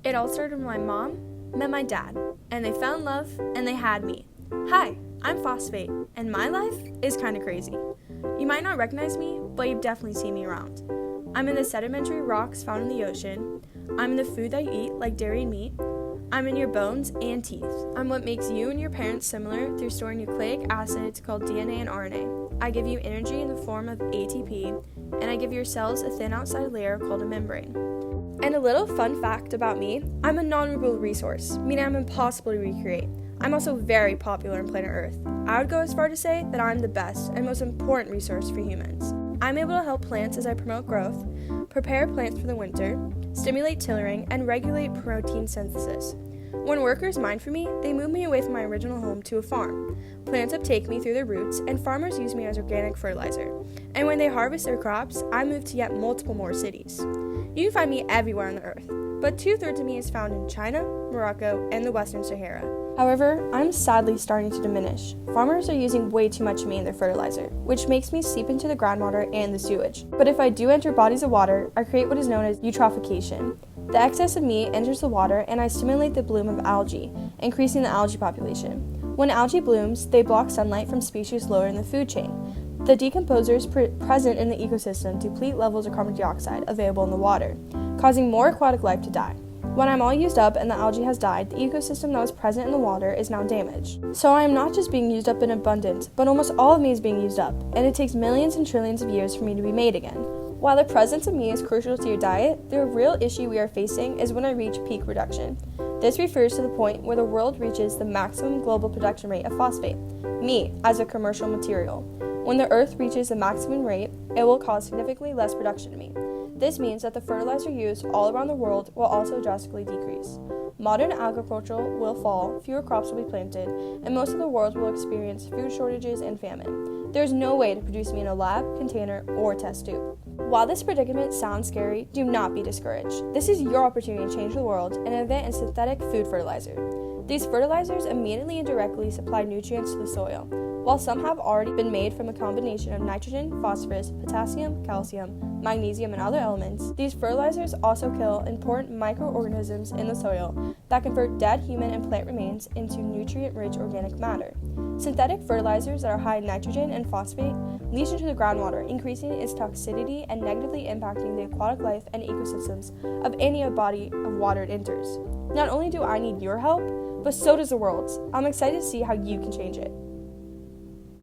It all started when my mom met my dad, and they fell in love, and they had me. Hi, I'm Phosphate, and my life is kind of crazy. You might not recognize me, but you've definitely seen me around. I'm in the sedimentary rocks found in the ocean. I'm in the food that you eat, like dairy and meat. I'm in your bones and teeth. I'm what makes you and your parents similar through storing nucleic acids called DNA and RNA. I give you energy in the form of ATP, and I give your cells a thin outside layer called a membrane. And a little fun fact about me, I'm a nonrenewable resource, meaning I'm impossible to recreate. I'm also very popular on planet Earth. I would go as far to say that I'm the best and most important resource for humans. I'm able to help plants as I promote growth, prepare plants for the winter, stimulate tillering, and regulate protein synthesis. When workers mine for me, they move me away from my original home to a farm. Plants uptake me through their roots, and farmers use me as organic fertilizer. And when they harvest their crops, I move to yet multiple more cities. You can find me everywhere on the earth, but 2/3 of me is found in China, Morocco, and the Western Sahara. However, I'm sadly starting to diminish. Farmers are using way too much of me in their fertilizer, which makes me seep into the groundwater and the sewage. But if I do enter bodies of water, I create what is known as eutrophication. The excess of me enters the water, and I stimulate the bloom of algae, increasing the algae population. When algae blooms, they block sunlight from species lower in the food chain. The decomposers present in the ecosystem deplete levels of carbon dioxide available in the water, causing more aquatic life to die. When I'm all used up and the algae has died, the ecosystem that was present in the water is now damaged. So I am not just being used up in abundance, but almost all of me is being used up, and it takes millions and trillions of years for me to be made again. While the presence of me is crucial to your diet, the real issue we are facing is when I reach peak reduction. This refers to the point where the world reaches the maximum global production rate of phosphate, me, as a commercial material. When the Earth reaches the maximum rate, it will cause significantly less production of me. This means that the fertilizer used all around the world will also drastically decrease. Modern agriculture will fall, fewer crops will be planted, and most of the world will experience food shortages and famine. There is no way to produce me in a lab, container, or test tube. While this predicament sounds scary, do not be discouraged. This is your opportunity to change the world and invent a synthetic food fertilizer. These fertilizers immediately and directly supply nutrients to the soil. While some have already been made from a combination of nitrogen, phosphorus, potassium, calcium, magnesium, and other elements, these fertilizers also kill important microorganisms in the soil that convert dead human and plant remains into nutrient-rich organic matter. Synthetic fertilizers that are high in nitrogen and phosphate leach into the groundwater, increasing its toxicity and negatively impacting the aquatic life and ecosystems of any body of water it enters. Not only do I need your help, but so does the world's. I'm excited to see how you can change it.